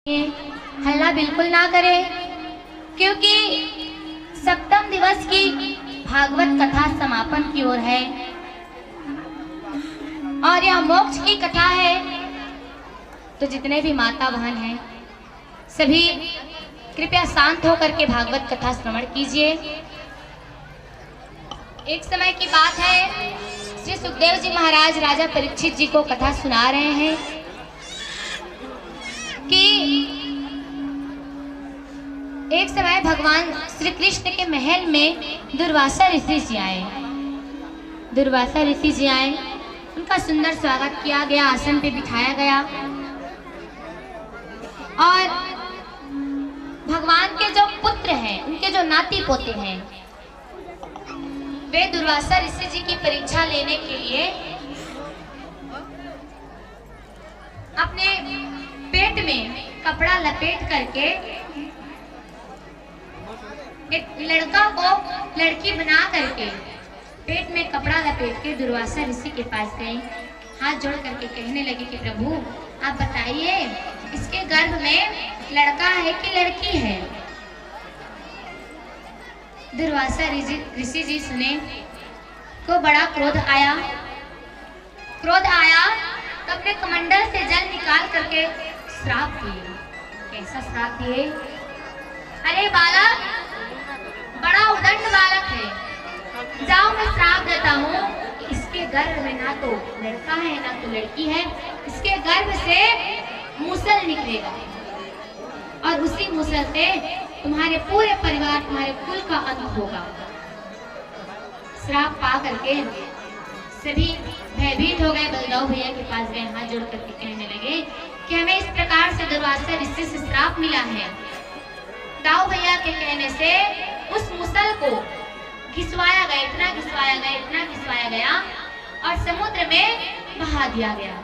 हल्ला बिल्कुल ना करें, क्योंकि सप्तम दिवस की भागवत कथा समापन की ओर है और यह मोक्ष की कथा है। तो जितने भी माता बहन हैं सभी कृपया शांत होकर के भागवत कथा श्रवण कीजिए। एक समय की बात है, श्री सुखदेव जी महाराज राजा परीक्षित जी को कथा सुना रहे हैं कि एक समय भगवान श्री कृष्ण के महल में दुर्वासा ऋषि जी आए। दुर्वासा ऋषि जी आए, उनका सुंदर स्वागत किया गया, आसन पे बिठाया गया और भगवान के जो पुत्र हैं, उनके जो नाती पोते हैं, वे दुर्वासा ऋषि जी की परीक्षा लेने के लिए अपने पेट में कपड़ा लपेट करके एक लड़का को लड़की बना करके पेट में कपड़ा लपेट के दुर्वासा ऋषि के पास गए। हाथ जोड़ करके कहने लगे कि प्रभु आप बताइए, इसके गर्भ में लड़का है कि लड़की है? दुर्वासा ऋषि जी सुने को बड़ा क्रोध आया। तो अपने कमंडल से जल निकाल करके श्राप दिए। कैसा श्राप दिए? अरे बालक, बड़ा उदंड बालक है, जाओ मैं श्राप देता हूँ, इसके गर्भ में ना तो लड़का है ना तो लड़की है, इसके गर्भ से मूसल निकलेगा और उसी मूसल से तुम्हारे पूरे परिवार, तुम्हारे कुल का अंत होगा। श्राप पा करके सभी भयभीत हो गए। बलदाऊ भैया के पास गए, हाथ जोड़ करके कहने लगे कि हमें इस प्रकार से दुर्वासा ऋषि से श्राप मिला है। दाऊ भैया के कहने से उस मुसल को घिसवाया गया, इतना घिसवाया गया और समुद्र में बहा दिया गया।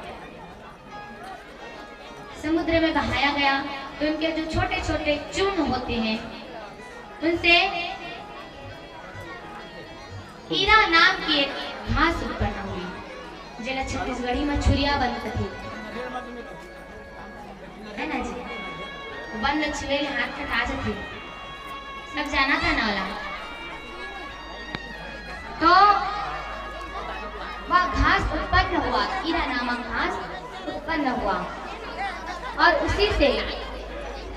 समुद्र में बहाया गया तो उनके जो छोटे छोटे चूर्ण होते हैं, उनसे हीरा नाम की एक घास उत्पन्न हुई, जिला छत्तीसगढ़ी में छुरिया बनती थी, है ना जी? बन लक्ष्मी हाथ कटा जाती, सब जाना था ना वाला। तो वह घास उत्पन्न हुआ, हीरा नामक घास उत्पन्न हुआ और उसी से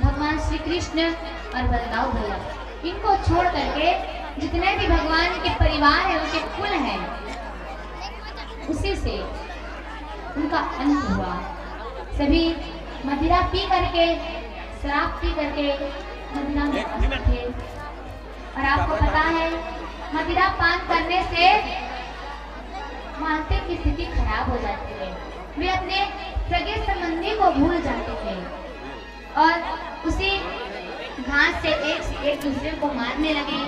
भगवान श्री कृष्ण और बलदाऊ भैया, इनको छोड़ करके जितने भी भगवान के परिवार है, उनके कुल हैं, उसी से उनका अंत हुआ। सभी मदिरा पी करके, शराब पी करके मदिरा में थे और आपको पता है मदिरा पान करने से मानसिक की स्थिति खराब हो जाती है। वे अपने सगे संबंधी को भूल जाते थे और उसी घास से एक दूसरे को मारने लगे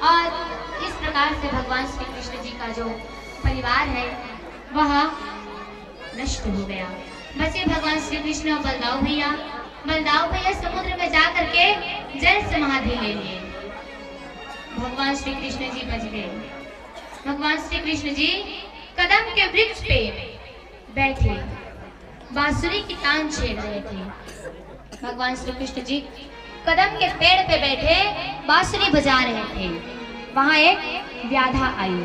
और इस प्रकार से भगवान श्री कृष्ण जी का जो परिवार है वह नष्ट हो गया। बचे भगवान श्री कृष्ण और बलदाऊ भैया समुद्र में जा करके जल समाधि ले लिए। भगवान श्री कृष्ण जी बच गए। भगवान श्री कृष्ण जी कदम के वृक्ष पे बैठे बांसुरी की तान छेड़ रहे थे। भगवान श्री कृष्ण जी कदम के पेड़ पे बैठे बांसुरी बजा रहे थे। वहां एक व्याधा आई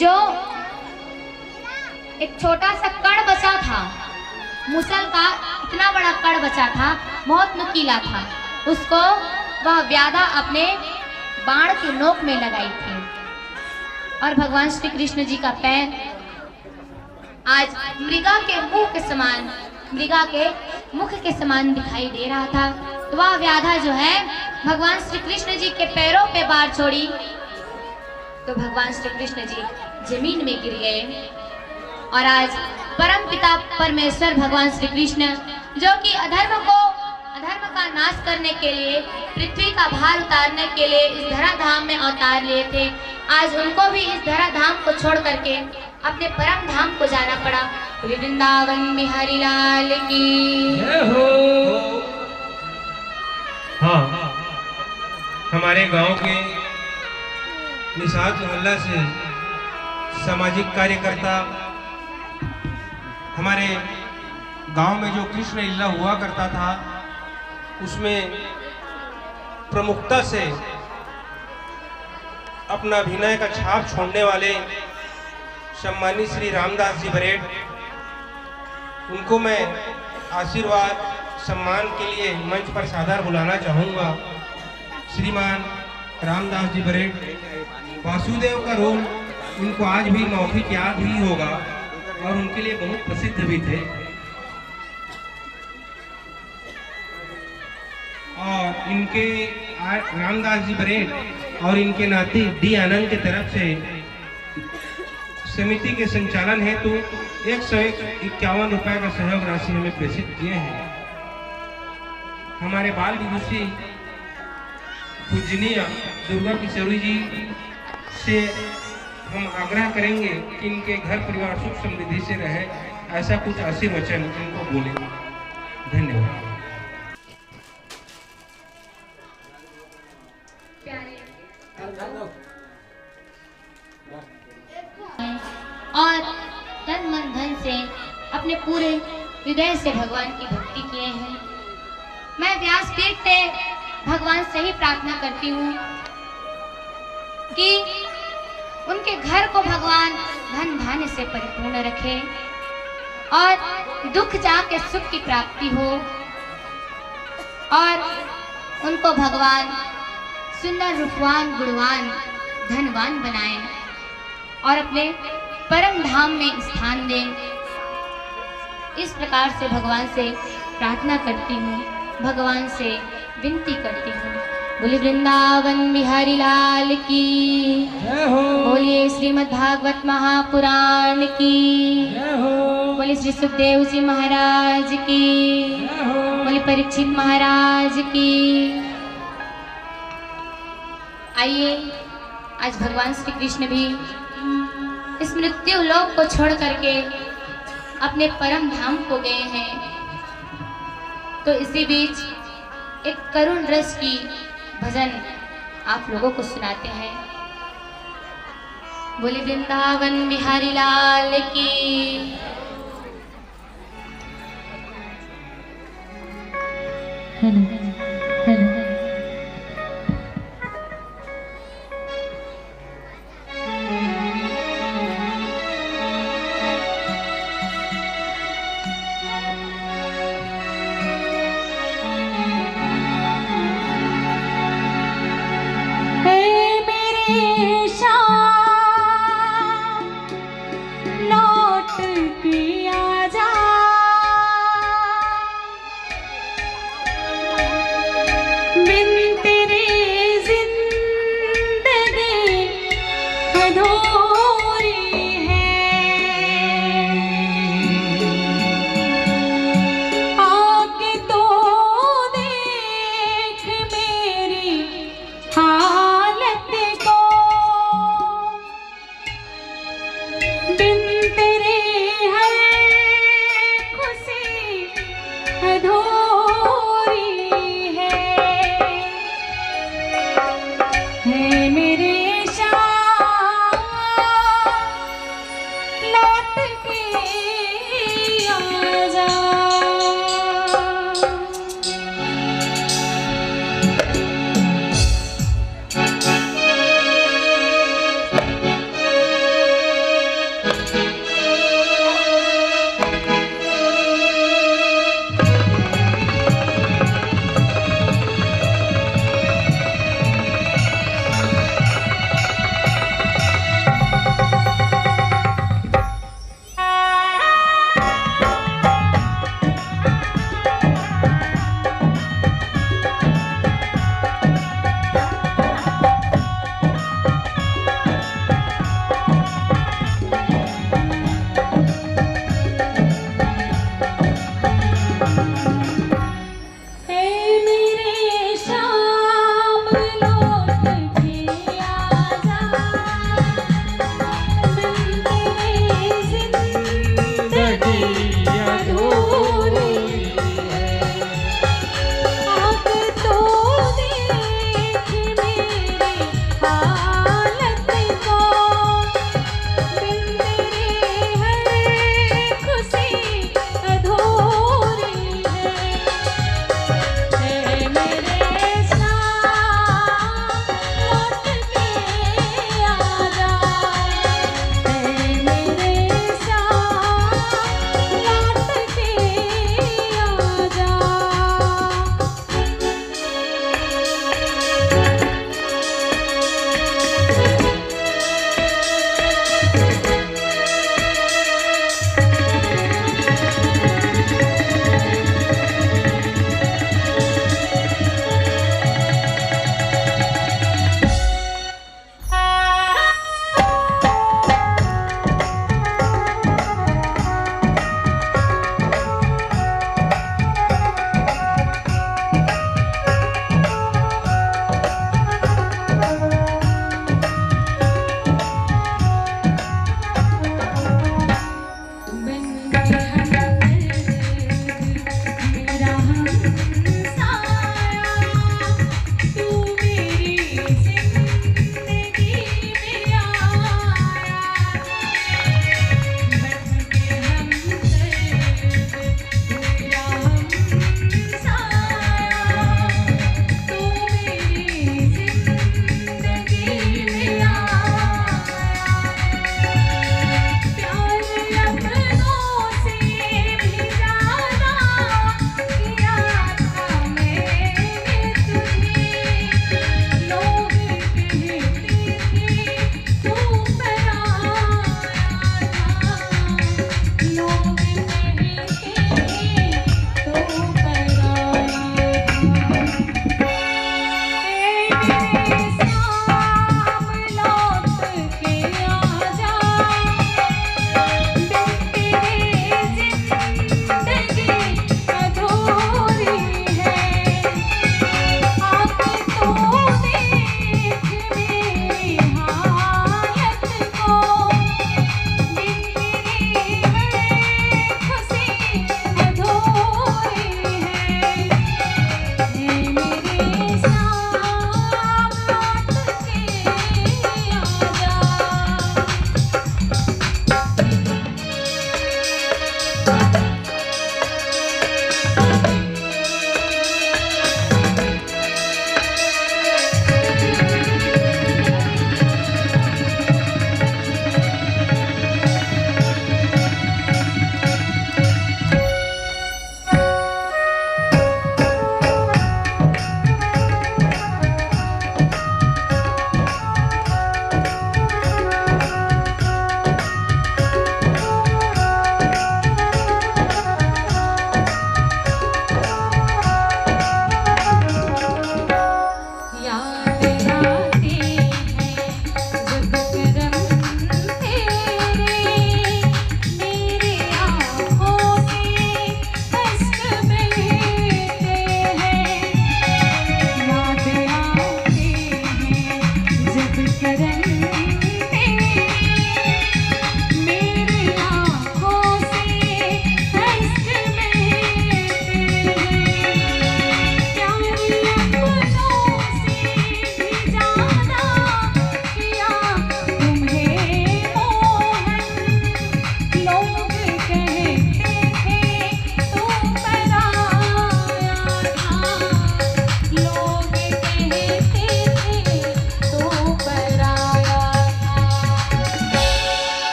जो एक छोटा सा कड़ बचा था, मुसल का इतना बड़ा कड़ बचा था, बहुत नुकीला था। उसको वह व्याधा अपने बाण की नोक में लगाई थी और भगवान श्री कृष्ण जी का पैर आज मृगा के मुख के समान, मृगा के मुख के समान दिखाई दे रहा था। तो वह व्याधा जो है भगवान श्री कृष्ण जी के पैरों पे बाढ़ छोड़ी तो भगवान श्री कृष्ण जी जमीन में गिर गए और आज परम पिता परमेश्वर भगवान श्री कृष्ण, जो कि अधर्म का नाश करने के लिए, पृथ्वी का भार उतारने के लिए इस धराधाम में अवतार लिए थे, आज उनको भी इस धराधाम को छोड़ करके अपने परम धाम को जाना पड़ा। वृंदावन बिहारी लाल की जय हो। हाँ, हमारे गांव के निषाद मोहल्ला से सामाजिक कार्यकर्ता, हमारे गांव में जो कृष्ण लीला हुआ करता था उसमें प्रमुखता से अपना अभिनय का छाप छोड़ने वाले सम्मानित श्री रामदास जी बरेट, उनको मैं आशीर्वाद सम्मान के लिए मंच पर सादर बुलाना चाहूँगा। श्रीमान रामदास जी बरेट वासुदेव का रोल उनको आज भी मौखिक याद ही होगा और उनके लिए बहुत प्रसिद्ध भी थे। और इनके रामदास जी बरेट और इनके नाती डी आनंद की तरफ से समिति के संचालन हेतु 151 रुपए का सहयोग राशि हमें प्रेषित किए हैं। हमारे बाल विदुषी पूजनीय दुर्गा किशोरी जी से हम आग्रह करेंगे कि इनके घर परिवार सुख समृद्धि से रहे, ऐसा कुछ आशीर्वचन इनको बोले। धन्यवाद। और तन मन धन से अपने पूरे हृदय से भगवान की भक्ति किए हैं। मैं व्यासपीठ से भगवान से ही प्रार्थना करती हूँ कि उनके घर को भगवान धन धान्य से परिपूर्ण रखे और दुख जाके सुख की प्राप्ति हो और उनको भगवान सुंदर रूपवान गुणवान धनवान बनाए और अपने परम धाम में स्थान दें। इस प्रकार से भगवान से प्रार्थना करती हूँ, भगवान से विनती करती हूँ। बोलिए वृंदावन बिहारी लाल की जय हो। बोलिए श्रीमद् भागवत महापुराण की जय हो। बोलिए श्री सुखदेव जी महाराज की जय हो। बोलिए परीक्षित महाराज की। आइए, आज भगवान श्री कृष्ण भी इस मृत्यु लोक को छोड़ करके अपने परम धाम को गए हैं, तो इसी बीच एक करुण रस की भजन आप लोगों को सुनाते हैं। बोले वृंदावन बिहारी लाल की।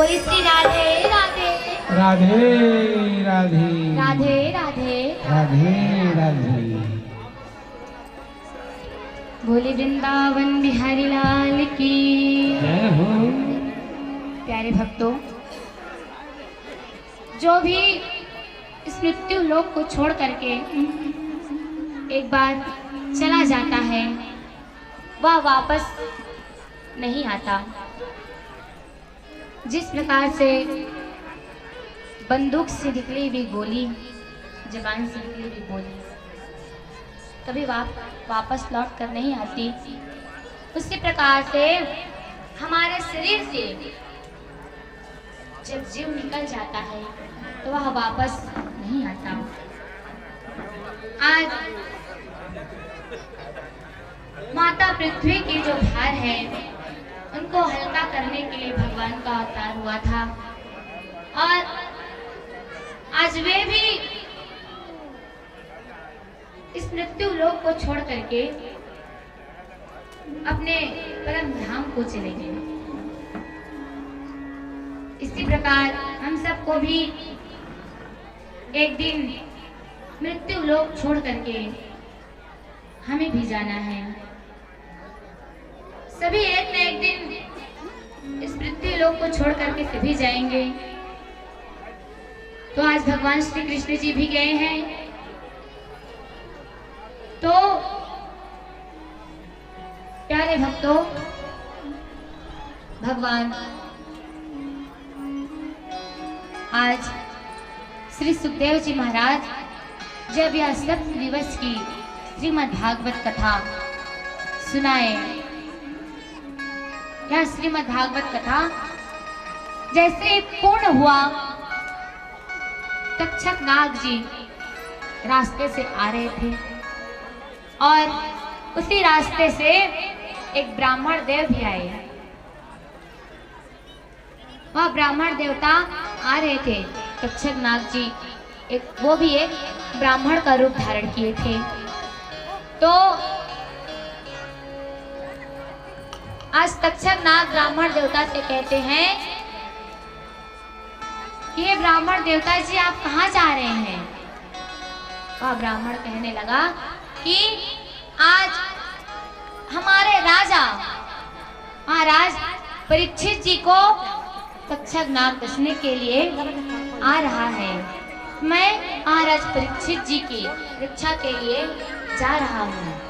कोई श्री राधे राधे राधे राधे राधे राधे राधे राधे। बोले वृंदावन बिहारी लाल की जय हो। प्यारे भक्तों, जो भी इस मृत्यु लोक को छोड़ करके एक बार चला जाता है वह वापस नहीं आता। जिस प्रकार से बंदूक से निकली हुई गोली, जबान से निकली हुई गोली कभी वापस लौट कर नहीं आती, उसी प्रकार से हमारे शरीर से जब जीव निकल जाता है तो वह वापस नहीं आता। आज माता पृथ्वी की जो भार है उनको हल्का करने के लिए भगवान का अवतार हुआ था, और आज वे भी इस मृत्यु लोक को छोड़ करके अपने परम धाम को चले गए। इसी प्रकार हम सबको भी एक दिन मृत्यु लोक छोड़ करके हमें भी जाना है। सभी एक न एक दिन इस मृत्यु लोक को छोड़ करके सभी जाएंगे। तो आज भगवान श्री कृष्ण जी भी गए हैं, तो प्यारे भक्तों, भगवान आज श्री सुखदेव जी महाराज जब यह सप्त दिवस की श्रीमद् भागवत कथा सुनाए, यह श्रीमद् भागवत कथा जैसे पूर्ण हुआ, तक्षक नाग जी रास्ते से आ रहे थे और उसी रास्ते से एक ब्राह्मण देव भी आए। वह ब्राह्मण देवता आ रहे थे, तक्षक नाग जी वो भी एक ब्राह्मण का रूप धारण किए थे। तो आज तक्षक नाग ब्राह्मण देवता से कहते हैं कि ये ब्राह्मण देवता जी आप कहाँ जा रहे हैं? वह ब्राह्मण कहने लगा कि आज हमारे राजा महाराज परीक्षित जी को तक्षक नाग दसने के लिए आ रहा है। मैं महाराज परीक्षित जी की रक्षा के लिए जा रहा हूँ।